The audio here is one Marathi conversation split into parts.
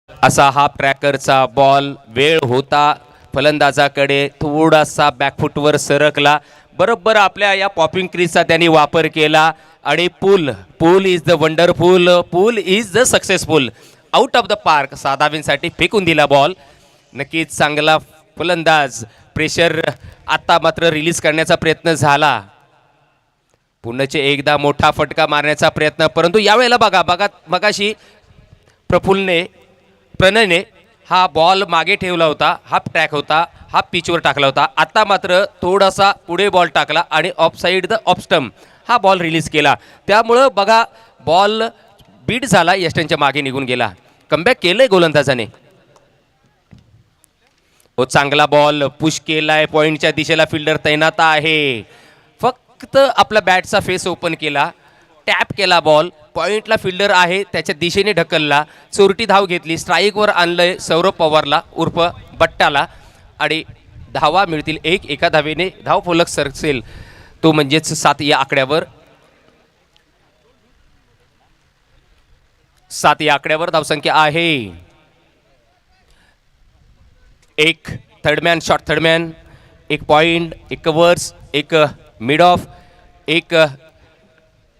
असा हा ट्रॅकरचा बॉल वेळ होता फलंदाजाकडे, थोडासा बॅकफुटवर सरकला, बरोबर आपल्या या पॉपिंग क्रीजचा त्यांनी वापर केला आणि pool pool is the wonderful, pool is the successful, out of the park साधावींसाठी फेकून दिला बॉल. नक्कीच चांगला फलंदाज, प्रेशर आता मात्र रिलीज करण्याचा प्रयत्न झाला. पुन्हाचे एकदा मोठा फटका मारण्याचा प्रयत्न, परंतु यावेळेला बघा बघा मगाशी प्रणयने हा बॉल मागे ठेवला होता, हा ट्रॅक होता, हा पिचवर टाकला होता. आता मात्र थोडासा पुढे बॉल टाकला आणि of side the off stump हा बॉल रिलीज केला. त्यामुळं बघा बॉल बीट झाला, यष्टनच्या मागे निघून गेला. कमबॅक केलंय गोलंदाजाने. हो चांगला बॉल पुश केलाय, पॉइंटच्या दिशेला फिल्डर तैनात आहे. फक्त आपला बॅटचा फेस ओपन केला, टॅप केला बॉल, पॉइंटला फिल्डर आहे त्याच्या दिशेने ढकलला, चोरटी धाव घेतली, स्ट्राईकवर आणलंय सौरभ पवारला उर्फ बट्टाला आणि धावा मिळतील. एका धावेने धाव फलक सरसेल तो म्हणजेच 7 या आकड्यावर. 7 या आकड्यावर धावसंख्या आहे. एक थर्डमॅन, शॉर्ट थर्डमॅन, एक पॉइंट, एक कवर्स, एक मिड ऑफ, एक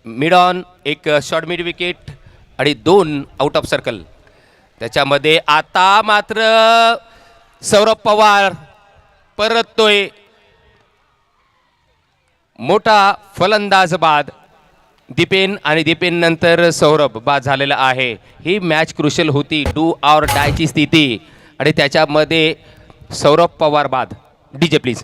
मिड ऑन, एक शॉर्ट मिड विकेट आणि 2 आउट ऑफ सर्कल. त्याच्यामध्ये आता मात्र सौरभ पवार परततोय, मोठा फलंदाज बाद. दीपेन आणि दीपेन नंतर सौरभ बाद झालेला आहे. ही मॅच क्रुशल होती, डू ऑर डायची स्थिती आणि त्याच्यामध्ये सौरभ पवार बाद. DJ please.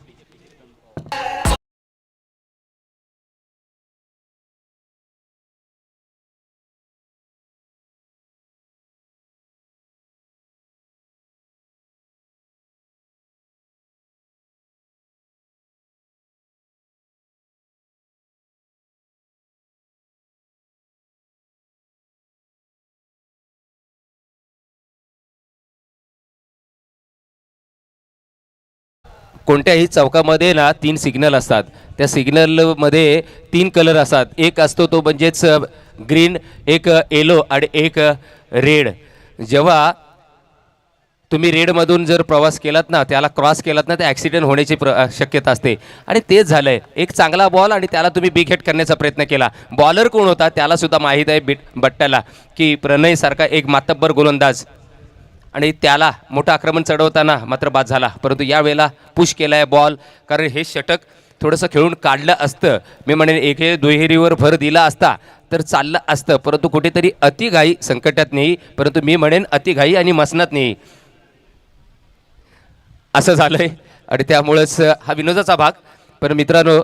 कोणत्याही चौकामध्ये ना 3 सिग्नल असतात. त्या सिग्नलमध्ये 3 कलर असतात. एक असतो तो म्हणजेच ग्रीन, एक येलो आणि एक रेड. जेव्हा तुम्ही रेडमधून जर प्रवास केलात ना, त्याला क्रॉस केलात ना, तर ॲक्सिडेंट होण्याची शक्यता असते आणि तेच झालंय. एक चांगला बॉल आणि त्याला तुम्ही बिग हिट करण्याचा प्रयत्न केला. बॉलर कोण होता त्याला सुद्धा माहीत आहे बट्ट्याला की प्रणयसारखा एक मातब्बर गोलंदाज आणि त्याला मोठं आक्रमण चढवताना मात्र बाद झाला. परंतु यावेळेला पुश केला आहे बॉल, कारण हे षटक थोडंसं खेळून काढलं असतं, मी म्हणेन एके दुहेरीवर भर दिला असता तर चाललं असतं. परंतु कुठेतरी अतिघाई संकटात नाही, परंतु मी म्हणेन अतिघाई आणि मसनात नाही, असं झालंय आणि त्यामुळेच हा विनोदाचा भाग. पण मित्रांनो,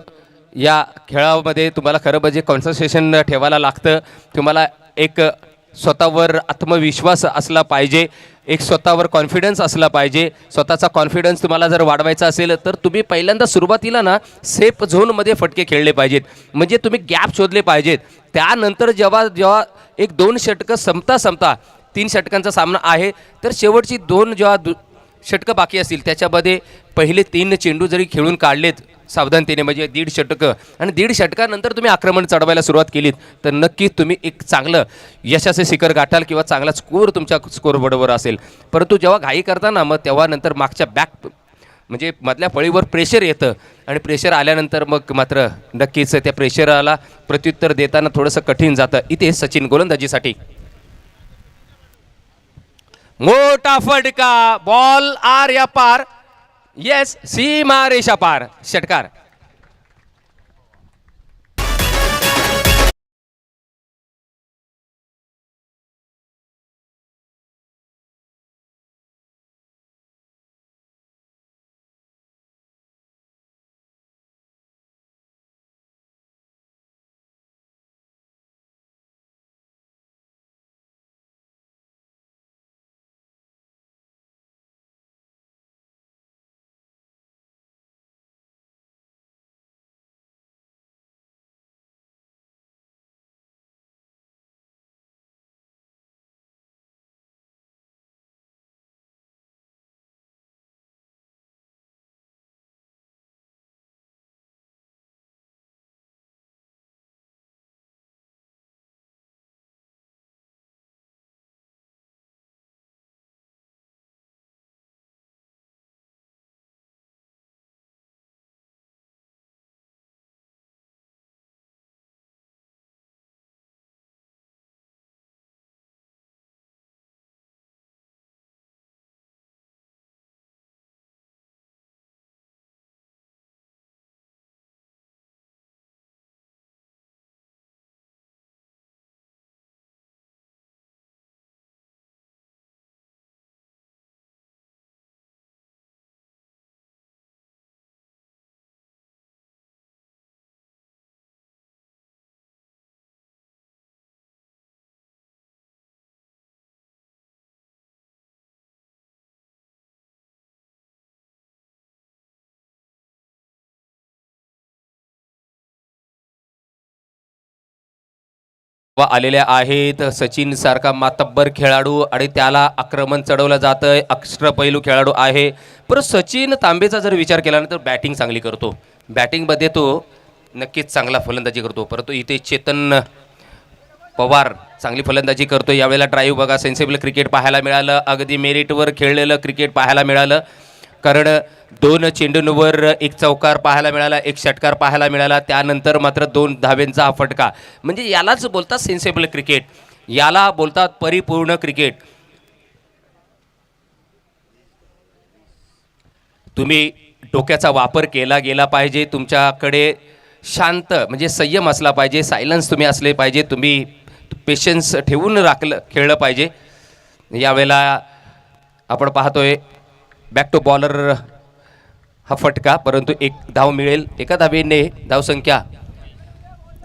या खेळामध्ये तुम्हाला खरं म्हणजे कॉन्सन्ट्रेशन ठेवायला लागतं. तुम्हाला एक स्वतःवर आत्मविश्वास असला पाहिजे, एक स्वतःवर कॉन्फिडन्स असला पाहिजे. स्वतःचा कॉन्फिडन्स तुम्हाला जर वाढवायचा असेल तर तुम्ही पहिल्यांदा सुरुवातीला ना सेफ झोनमध्ये फटके खेळले पाहिजेत, म्हणजे तुम्ही गॅप शोधले पाहिजेत. त्यानंतर जेव्हा जेव्हा 1-2 षटकं संपता 3 षटकांचा सामना आहे, तर शेवटची 2 जेव्हा षटकं बाकी असतील त्याच्यामध्ये पहिले 3 चेंडू जरी खेळून काढलेत सावधानतेने, म्हणजे 1.5 षटकं, आणि 1.5 षटकानंतर तुम्ही आक्रमण चढवायला सुरुवात केलीत तर नक्कीच तुम्ही एक चांगलं यशाचे शिखर गाठाल किंवा चांगला स्कोअर तुमच्या स्कोअरबोर्डवर असेल. परंतु जेव्हा घाई करता मग तेव्हा नंतर मागच्या बॅक म्हणजे मधल्या फळीवर प्रेशर येतं आणि प्रेशर आल्यानंतर मग मात्र नक्कीच त्या प्रेशराला प्रत्युत्तर देताना थोडंसं कठीण जातं. इथे सचिन गोलंदाजीसाठी मोठा फटका, बॉल आर या पार, येस सीमा रेषा पार, षटकार. आलेल्या आहेत. सचिन सारखा मातब्बर खेळाडू आणि त्याला आक्रमण चढवलं जातंय. अष्टपैलू खेळाडू आहे. परंतु सचिन तांबेचा जर विचार केला ना तर बॅटिंग चांगली करतो. बॅटिंगमध्ये तो नक्कीच चांगला फलंदाजी करतो. परंतु इथे चेतन पवार चांगली फलंदाजी करतो. यावेळेला ड्राईव्ह बघा, सेन्सिबल क्रिकेट पाहायला मिळालं. अगदी मेरिटवर खेळलेलं क्रिकेट पाहायला मिळालं. कारण 2 चेंडूंवर 1 चौकार पाहायला मिळाला, 1 षटकार पाहायला मिळाला. त्यानंतर मात्र 2 धावेंचा हा फटका. म्हणजे यालाच बोलतात सेन्सिबल क्रिकेट, याला बोलतात परिपूर्ण क्रिकेट. तुम्ही डोक्याचा वापर केला गेला पाहिजे. तुमच्याकडे शांत म्हणजे संयम असला पाहिजे, सायलन्स तुम्ही असले पाहिजे. तुम्ही पेशन्स ठेवून खेळलं पाहिजे. यावेळेला आपण पाहतोय बॅक टू बॉलर हा फटका, परंतु 1 धाव मिळेल. एका धावेने धावसंख्या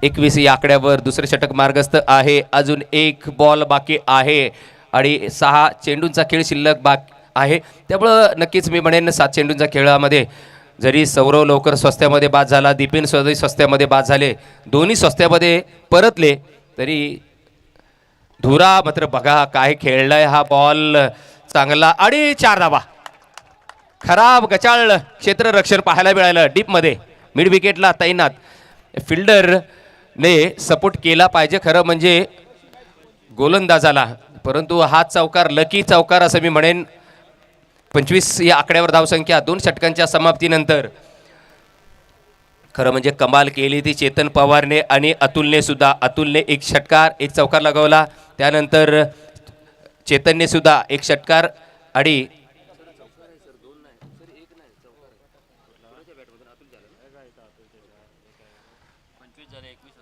21 या आकड्यावर दुसरे षटक मार्गस्थ आहे. अजून 1 बॉल बाकी आहे आणि 6 चेंडूंचा खेळ शिल्लक बाकी आहे. त्यामुळं नक्कीच मी म्हणेन 7 चेंडूंच्या खेळामध्ये जरी सौरव लवकर स्वस्त्यामध्ये बाद झाला, दीपेन स्वस्त्यामध्ये बाद झाले, दोन्ही स्वस्त्यामध्ये परतले, तरी धुरा मात्र बघा काय खेळलाय हा बॉल. चांगला आणि 4 धावा. खराब गचाळ क्षेत्ररक्षण पाहायला मिळालं डीपमध्ये. मिड विकेटला तैनात फिल्डरने सपोर्ट केला पाहिजे खरं म्हणजे गोलंदाजाला. परंतु हा चौकार लकी चौकार असं मी म्हणेन. 25 या आकड्यावर धावसंख्या 2 षटकांच्या समाप्तीनंतर. खरं म्हणजे कमाल केली ती चेतन पवारने आणि अतुलने सुद्धा. अतुलने 1 षटकार 1 चौकार लगावला. त्यानंतर चेतनने सुद्धा 1 षटकार आणि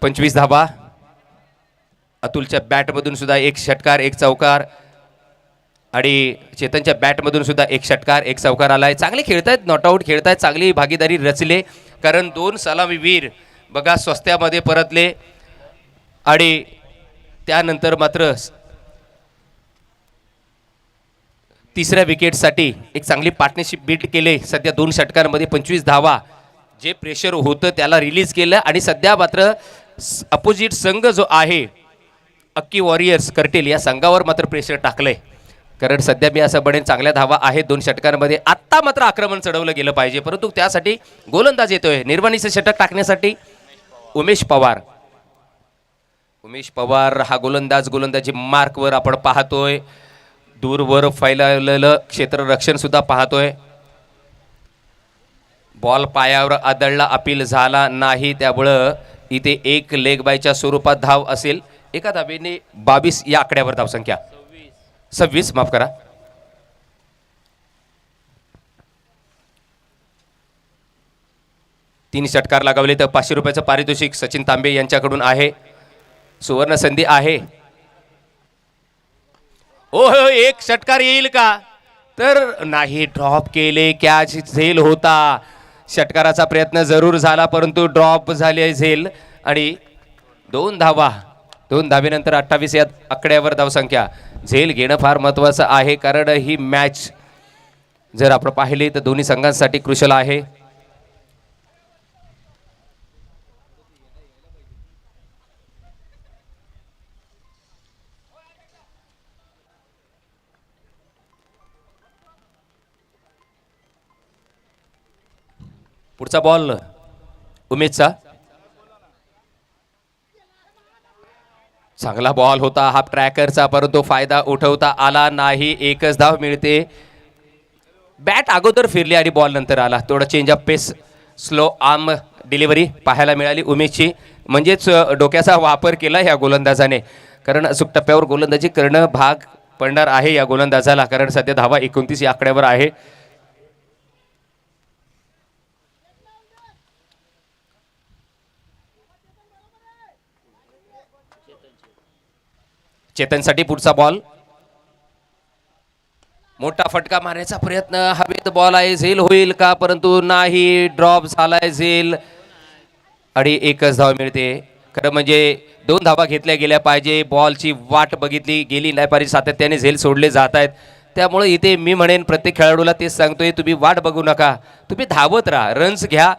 25 धावा. अतुलच्या बॅटमधून सुद्धा 1 षटकार 1 चौकार आणि चेतनच्या बॅटमधून सुद्धा 1 षटकार 1 चौकार आलाय. चांगले खेळतायत, नॉट आऊट खेळतायत, चांगली भागीदारी रचले. कारण 2 सलामीवीर बघा स्वस्त्यामध्ये परतले आणि त्यानंतर मात्र 3ऱ्या विकेटसाठी एक चांगली पार्टनरशिप बिल्ड केले. सध्या 2 षटकांमध्ये 25 धावा. जे प्रेशर होतं त्याला रिलीज केलं आणि सध्या मात्र अपोजिट संघ जो आहे अक्की वॉरियर्स कर्टेल या संघावर मात्र प्रेशर टाकलंय. कारण सध्या मी असं म्हणेन चांगल्या धावा आहेत 2 षटकांमध्ये. आत्ता मात्र आक्रमण चढवलं गेलं पाहिजे, परंतु त्यासाठी गोलंदाज येतोय. निर्वाणीचं षटक टाकण्यासाठी उमेश पवार. उमेश पवार हा गोलंदाजी मार्कवर आपण पाहतोय. दूरवर फैललेलं क्षेत्ररक्षण सुद्धा पाहतोय. बॉल पायावर आदळला, अपील झाला नाही, त्यामुळं इथे 1 लेग बायच्या स्वरूपात धाव असेल. एका धावेने 22 या आकड्यावर धावसंख्या 26 माफ करा. तीन षटकार लगावले तर 500 रुपयाचं पारितोषिक सचिन तांबे यांच्याकडून आहे. सुवर्ण संधी आहे. ओह 1 षटकार येईल का तर नाही, ड्रॉप केले. कॅच झेल होता. षटकाराचा प्रयत्न जरूर झाला परंतु ड्रॉप झाले झेल आणि 2 धावा. 2 धावेनंतर 28 या आकड्यावर धावसंख्या. झेल घेणं फार महत्त्वाचं आहे कारण ही मॅच जर आपण पाहिली तर दोन्ही संघांसाठी क्रुशल आहे. पुढचा बॉल उमेशचा. चांगला बॉल होता हाफ ट्रॅकरचा परंतु फायदा उठवता आला नाही. 1च धाव मिळते. बॅट अगोदर फिरली आणि बॉल नंतर आला. थोडा change of pace, slow arm delivery पाहायला मिळाली उमेशची. म्हणजेच डोक्याचा वापर केला ह्या गोलंदाजाने. कारण अचूक टप्प्यावर गोलंदाजी करणं भाग पडणार आहे या गोलंदाजाला. कारण सध्या धावा 29 या आकड्यावर आहे. चेतनसाठी पुढचा बॉल. मोठा फटका मारण्याचा प्रयत्न. हवेत बॉल आहे. झेल होईल का परंतु नाही. ड्रॉप झालाय झेल आणि 1च धाव मिळते. खरं म्हणजे 2 धावा घेतल्या गेल्या पाहिजे. बॉलची वाट बघितली गेली नाही पाहिजे. सातत्याने झेल सोडले जात आहेत. त्यामुळे इथे मी म्हणेन प्रत्येक खेळाडूला तेच सांगतोय, तुम्ही वाट बघू नका, तुम्ही धावत राहा, रन्स घ्या.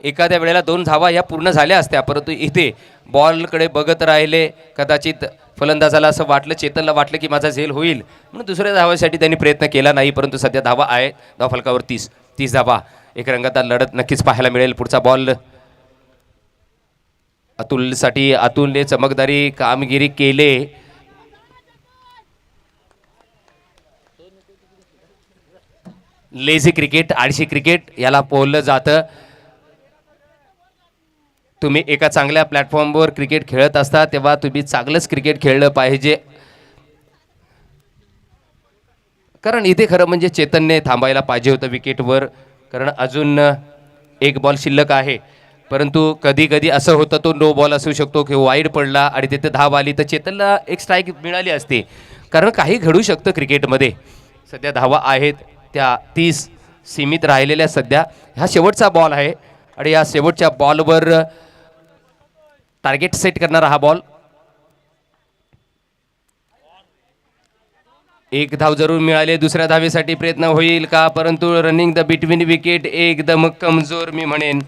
एखाद्या वेळेला 2 धावा या पूर्ण झाल्या असत्या, परंतु इथे बॉलकडे बघत राहिले. कदाचित फलंदाजाला असं वाटलं, चेतनला वाटलं की माझा झेल होईल म्हणून दुसऱ्या धावासाठी त्यांनी प्रयत्न केला नाही. परंतु सध्या धावा आहे धावफलकावर 30 धावा. एक रंगतदार लढत नक्कीच पाहायला मिळेल. पुढचा बॉल अतुलसाठी. अतुलने चमकदारी कामगिरी केले. लेझी क्रिकेट, आळशी क्रिकेट याला बोललं जातं. तुम्ही एका चांगल्या प्लॅटफॉर्मवर क्रिकेट खेळत असता तेव्हा तुम्ही चांगलंच क्रिकेट खेळलं पाहिजे. कारण इथे खरं म्हणजे चेतनने थांबायला पाहिजे होतं विकेटवर, कारण अजून एक बॉल शिल्लक आहे. परंतु कधी कधी असं होतं तो नो बॉल असू शकतो किंवा वाईड पडला आणि तिथे धाव आली तर चेतनला एक स्ट्राईक मिळाली असते. कारण काही घडू शकतं क्रिकेटमध्ये. सध्या धावा आहेत त्या 30 सीमित राहिलेल्या. सध्या हा शेवटचा बॉल आहे आणि या शेवटच्या बॉलवर टार्गेट सेट करणारा हा बॉल. एक धाव जरूर मिळाले. दुसऱ्या धावेसाठी प्रयत्न होईल का? परंतु रनिंग द बिटवीन विकेट एकदम कमजोर मी म्हणेन.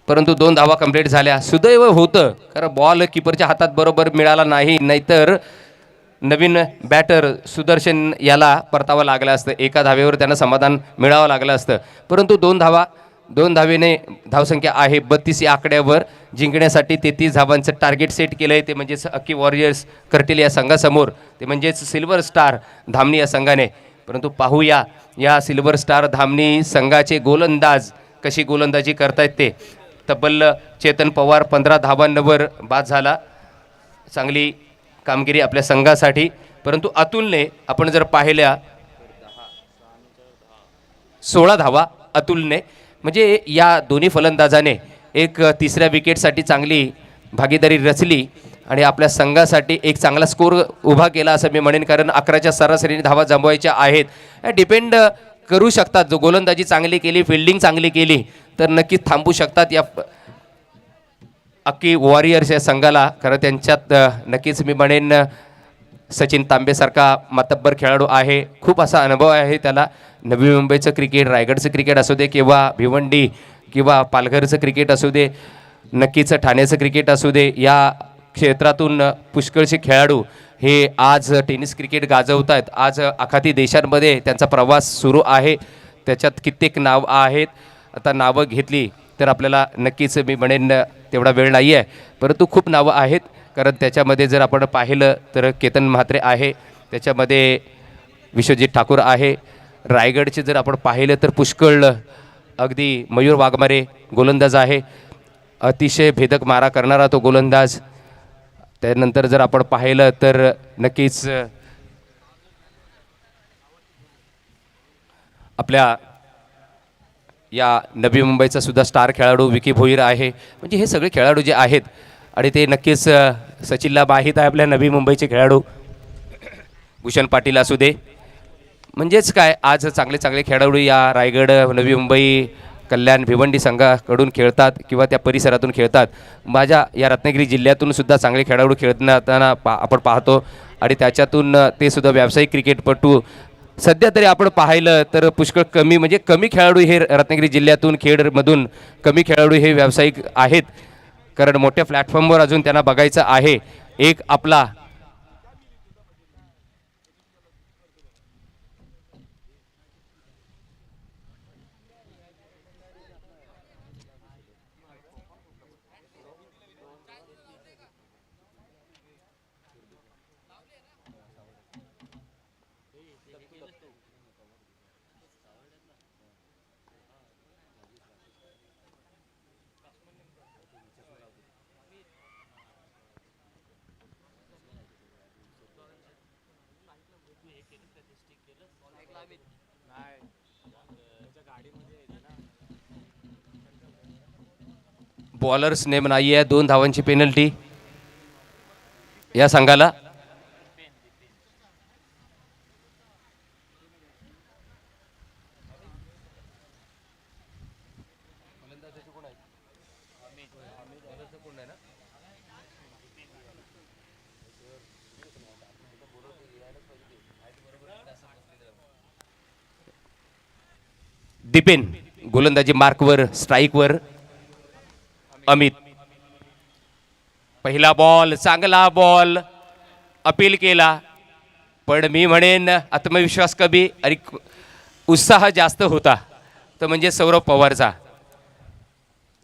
परंतु 2 धावा कंप्लीट झाल्या. सुदैव होतं कारण बॉल किपरच्या हातात बरोबर मिळाला नाही, नाहीतर नवीन बॅटर सुदर्शन याला परतावं लागलं असतं. एका धावेवर त्यांना समाधान मिळावं लागलं असतं. परंतु 2 धावेने धावसंख्या आहे 32 या आकड्यावर. जिंकण्यासाठी 33 धावांचं टार्गेट सेट केलं आहे. ते म्हणजेच अक्की वॉरियर्स कर्टिल या संघासमोर, ते म्हणजेच सिल्वर स्टार धामणी या संघाने. परंतु पाहूया या सिल्वर स्टार धामणी संघाचे गोलंदाज कशी गोलंदाजी करतायत ते. तब्बल चेतन पवार 15 धावांवर बाद झाला. चांगली कामगिरी आपल्या संघासाठी. परंतु अतुलने आपण जर पाहिल्या 16 धावा अतुलने, म्हणजे या दोन्ही फलंदाजाने एक तिसऱ्या विकेटसाठी चांगली भागीदारी रचली आणि आपल्या संघासाठी एक चांगला स्कोर उभा केला असं मी म्हणेन. कारण 11च्या सरासरीने धावा जमवायच्या आहेत. डिपेंड करू शकतात. जो गोलंदाजी चांगली केली, फिल्डिंग चांगली केली तर नक्कीच थांबू शकतात या अक्की वॉरियर्स या संघाला. कारण त्यांच्यात नक्कीच मी म्हणेन सचिन तांबेसारखा मातब्बर खेळाडू आहे. खूप असा अनुभव आहे त्याला. नवी मुंबईचं क्रिकेट, रायगडचं क्रिकेट असू दे किंवा भिवंडी किंवा पालघरचं क्रिकेट असू दे, नक्कीच ठाण्याचं क्रिकेट असू दे, या क्षेत्रातून पुष्कळसे खेळाडू हे आज टेनिस क्रिकेट गाजवत आहेत. आज आखाती देशांमध्ये त्यांचा प्रवास सुरू आहे. त्याच्यात कित्येक नाव आहेत. आता नावं घेतली तर आपल्याला नक्कीच मी म्हणेन तेवढा वेळ नाही आहे, परंतु खूप नावं आहेत. कारण त्याच्यामध्ये जर आपण पाहिलं तर केतन म्हात्रे आहे, त्याच्यामध्ये विश्वजित ठाकूर आहे. रायगडचे जर आपण पाहिलं तर पुष्कळ अगदी मयूर वाघमारे गोलंदाज आहे, अतिशय भेदक मारा करणारा तो गोलंदाज. त्यानंतर जर आपण पाहिलं तर नक्कीच आपल्या या नवी मुंबईचा सुद्धा स्टार खेळाडू विकी भोईर आहे. म्हणजे हे सगळे खेळाडू जे आहेत आणि ते नक्कीच सचिनला माहीत आहे आपल्या नवी मुंबईचे खेळाडू. भूषण पाटील असू दे, म्हणजेच काय आज चांगले चांगले खेळाडू या रायगड, नवी मुंबई, कल्याण, भिवंडी संघाकडून खेळतात किंवा त्या परिसरातून खेळतात. माझ्या या रत्नागिरी जिल्ह्यातून सुद्धा चांगले खेळाडू खेळताना आपण पाहतो आणि त्याच्यातून ते सुद्धा व्यावसायिक क्रिकेटपटू सध्या तरी आपण पाहिलं तर पुष्कळ कमी, म्हणजे कमी खेळाडू हे रत्नागिरी जिल्ह्यातून खेडमधून कमी खेळाडू हे व्यावसायिक आहेत. कारण मोठ्या प्लॅटफॉर्मवर अजून त्यांना बघायचं आहे. एक आपला बॉलर्स नेम नाही आहे. 2 धावांची पेनल्टी या संघाला. दिपेन गोलंदाजी मार्कवर स्ट्राईकवर अमित. पहिला बॉल चांगला बॉल अपील केला, पण मी म्हणेन आत्मविश्वास कमी आणि उत्साह जास्त होता तर म्हणजे सौरभ पवारचा.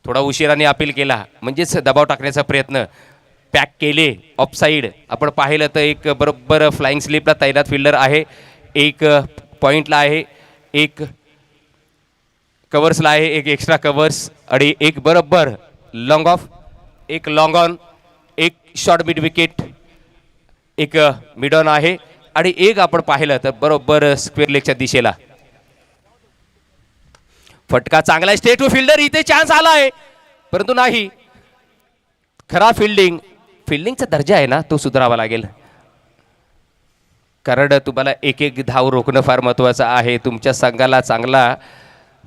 थोडा उशिराने अपील केला म्हणजेच दबाव टाकण्याचा प्रयत्न. पॅक केले ऑफसाईड. आपण पाहिलं तर एक बरोबर फ्लाइंग स्लिपला तैनात फिल्डर आहे, एक पॉईंटला आहे, एक कवर्सला आहे, एक एक्स्ट्रा कवर्स आणि एक बरोबर लॉंग ऑफ, एक लॉंग ऑन, एक शॉर्ट मिड विकेट, एक मिड ऑन आहे आणि एक आपण पाहिलं तर बरोबर स्क्वेअर लेगच्या दिशेला. फटका चांगला स्ट्रेट टू फिल्डर. इथे चान्स आला आहे परंतु नाही. खरा फिल्डिंगचा दर्जा आहे ना तो सुधारावा लागेल, कारण तुम्हाला एक एक धाव रोखणं फार महत्त्वाचं आहे. तुमच्या संघाला चांगला,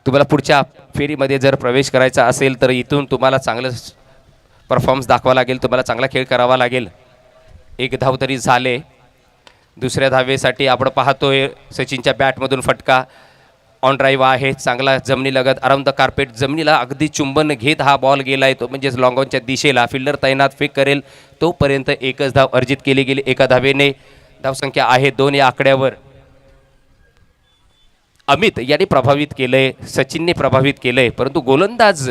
तुम्हाला पुढच्या फेरीमध्ये जर प्रवेश करायचा असेल तर इथून तुम्हाला चांगलं परफॉर्मन्स दाखवा लागेल, तुम्हाला चांगला खेळ करावा लागेल. एक धाव तरी झाले. दुसऱ्या धावेसाठी आपण पाहतोय सचिनच्या बॅटमधून फटका. ऑन ड्राईव्ह आहे चांगला, जमिनीलगत अराउंड द कार्पेट, जमिनीला अगदी चुंबन घेत हा बॉल गेलाय तो म्हणजेच लॉंग ऑनच्या दिशेला. फिल्डर तैनात फेक करेल तोपर्यंत एकच धाव अर्जित केली गेली एका धावेने. धावसंख्या आहे 2 या आकड्यावर. अमित यांनी प्रभावित केलंय, सचिनने प्रभावित केलंय, परंतु गोलंदाज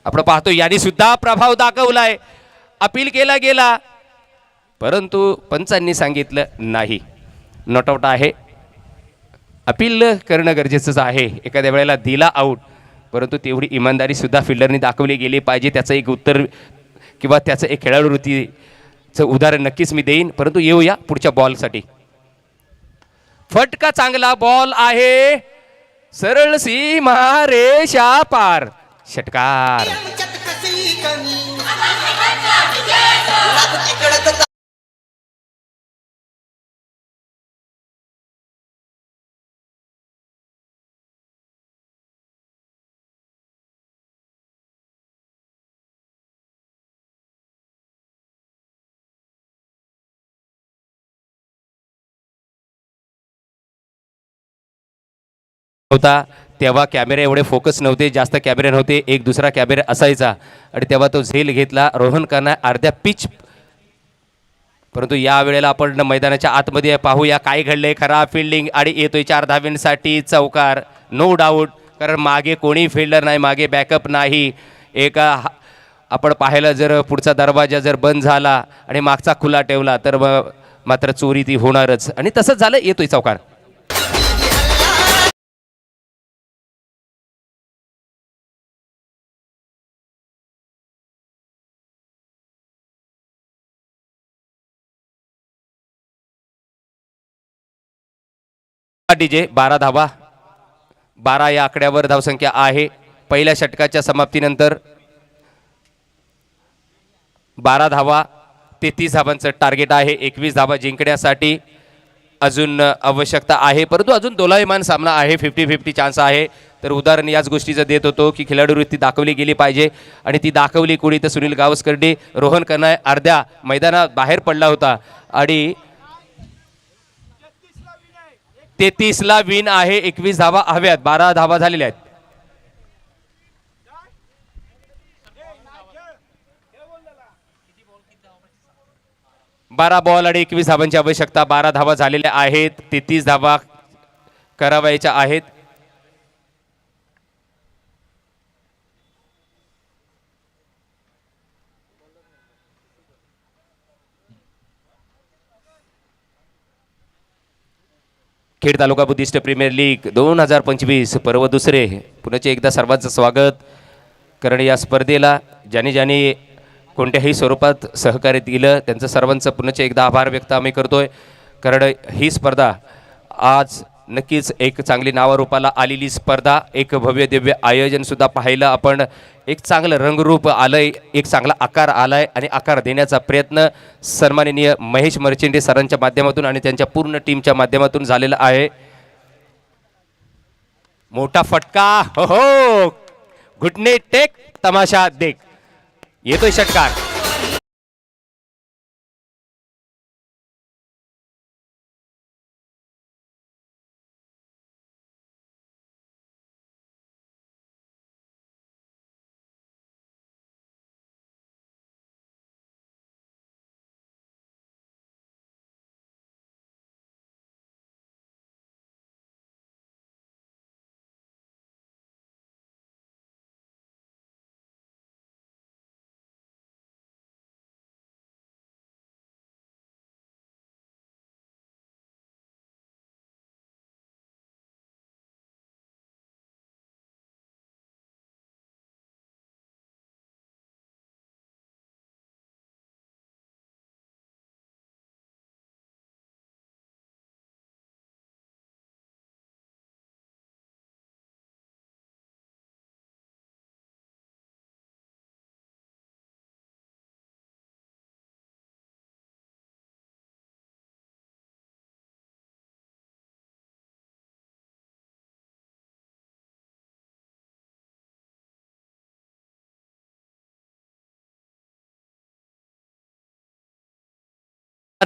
आपण पाहतो यांनी सुद्धा प्रभाव दाखवलाय. अपील केला गेला परंतु पंचांनी सांगितलं नाही, नॉट आउट आहे. अपील करणं गरजेचंच आहे. एखाद्या वेळेला दिला आऊट परंतु तेवढी इमानदारी सुद्धा फिल्डरनी दाखवली गेली पाहिजे. त्याचं एक उत्तर किंवा त्याचं एक खेळाडूवृत्तीचं उदाहरण नक्कीच मी देईन. परंतु येऊया पुढच्या बॉलसाठी. फटका चांगला बॉल आहे, सरळ सीमा रेषा पार, षटकार. होता तेव्हा कॅमेरे एवढे फोकस नव्हते, जास्त कॅमेरे नव्हते, एक दुसरा कॅमेरा असायचा आणि तेव्हा तो झेल घेतला रोहन खन्ना अर्ध्या पिच. परंतु या वेळेला आपण मैदानाच्या आतमध्ये पाहूया काय घडलंय. खरा फिल्डिंग आणि येतोय 4 धावेंसाठी चौकार, नो डाऊट, कारण मागे कोणी फिल्डर नाही, मागे बॅकअप नाही. एका आपण पाहिलं जर पुढचा दरवाजा जर बंद झाला आणि मागचा खुला ठेवला तर मात्र चोरी ती होणारच आणि तसंच झालं. येतोय चौकार. डीजे 12 धावा, 12 या आकड्यावर धावसंख्या आहे. पहिल्या षटकाच्या समाप्तीनंतर 12 धावा, 33 धावांचं टार्गेट आहे. 21 धावा जिंकण्यासाठी अजून आवश्यकता आहे, परंतु अजून दोलायमान सामना आहे, 50-50 चान्स आहे. तर उदाहरण याच गोष्टीचं देत होतो की खेळाडूवृत्ती दाखवली गेली पाहिजे आणि ती दाखवली कोणी तर सुनील गावस्करने. रोहन खन्ना अर्ध्या मैदानात बाहेर पडला होता आणि 33ला विन आहे. 21 धावा हव्यात, 12 धावा झालेल्या आहेत. 12 बॉल आणि 21 धावांची आवश्यकता. 12 धावा झालेल्या आहेत, 33 धावा करावायच्या आहेत. खेड तालुका बुद्धिस्ट प्रीमियर लीग 2025 पर्व दुसरे. पुन्हा एकदा सर्वांचं स्वागत. कारण या स्पर्धेला ज्याने कोणत्याही स्वरूपात सहकार्य दिलं त्यांचं सर्वांचं पुन्हा एकदा आभार व्यक्त आम्ही करतोय. कारण ही स्पर्धा आज नक्कीच एक चांगली नावारूपाला आलेली स्पर्धा, एक भव्य दिव्य आयोजन सुद्धा पाहिलं आपण. एक चांगलं रंगरूप आलंय, एक चांगला आकार आलाय आणि आकार देण्याचा प्रयत्न सन्माननीय महेश मर्चेंडे सरांच्या माध्यमातून आणि त्यांच्या पूर्ण टीमच्या माध्यमातून झालेला आहे. मोठा फटका, हो हो, घुटणे टेक तमाशा देख, येतोय षटकार.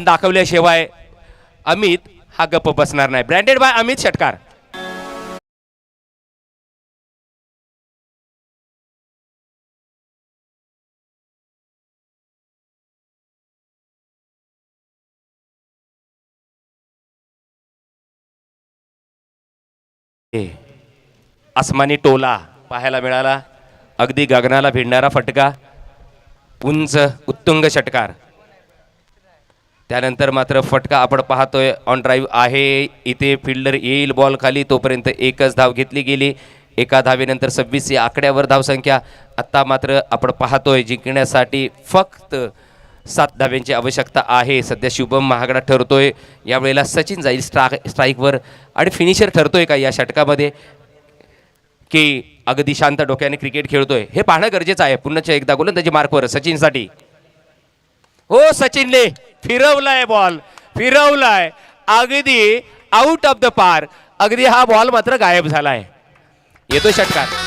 दाखवल्याशिवाय अमित हा गप्प बसणार नाही. ब्रँडेड बाय अमित षटकार. आसमानी टोला पाहायला मिळाला. अगदी गगनाला भिडणारा फटका, उंच उत्तुंग षटकार. त्यानंतर मात्र फटका आपण पाहतोय ऑन ड्राईव्ह आहे. इथे फिल्डर येईल बॉल खाली, तोपर्यंत एकच धाव घेतली गेली. एका धावेनंतर 26 या आकड्यावर धावसंख्या. आत्ता मात्र आपण पाहतोय जिंकण्यासाठी फक्त 7 धाव्यांची आवश्यकता आहे. सध्या शुभम महागडा ठरतोय, यावेळेला सचिन जाईल स्ट्राईकवर आणि फिनिशर ठरतोय का या षटकामध्ये, की अगदी शांत डोक्याने क्रिकेट खेळतोय हे पाहणं गरजेचं आहे. पुन्हा एकदा गोलंदाजी मार्कवर सचिनसाठी. हो, सचिनने फिरवलाय बॉल, फिरवलाय अगदी आउट ऑफ द पार. अगदी हा बॉल मात्र गायब झालाय. येतो षटकार.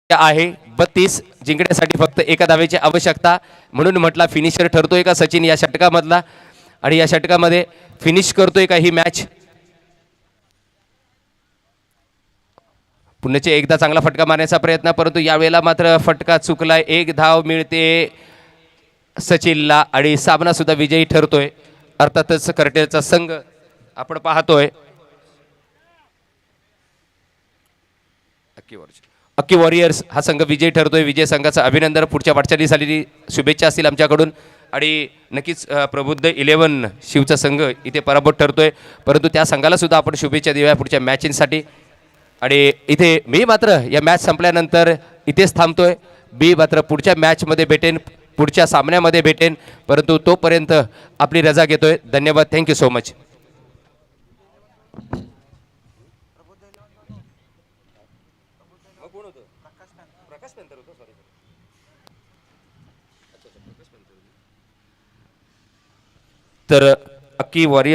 आहे 32. जिंकण्यासाठी फक्त एका धावेची आवश्यकता, म्हणून म्हटला फिनिशर ठरतोय का सचिन या षटकामधला, आणि या षटकामध्ये फिनिश करतोय का ही मॅच. पुण्याचे एकदा चांगला फटका मारण्याचा प्रयत्न, परंतु यावेळेला मात्र फटका चुकलाय. एक धाव मिळते सचिनला आणि सामना सुद्धा विजयी ठरतोय. अर्थातच कर्टेचा संघ आपण पाहतोय. अक्की वॉरियर्स हा संघ विजयी ठरतोय. विजय संघाचं अभिनंदन. पुढच्या वाटचालीसाठी शुभेच्छा असतील आमच्याकडून. आणि नक्कीच प्रबुद्ध 11 शिवचा संघ इथे पराभूत ठरतोय, परंतु त्या संघाला सुद्धा आपण शुभेच्छा देऊया पुढच्या मॅचिंगसाठी. आणि इथे मी मात्र या मॅच संपल्यानंतर इथेच थांबतोय. मी मात्र पुढच्या मॅचमध्ये भेटेन, पुढच्या सामन्यामध्ये भेटेन, परंतु तोपर्यंत आपली रजा घेतोय. धन्यवाद. Thank you so much. तर अक्की वॉरियर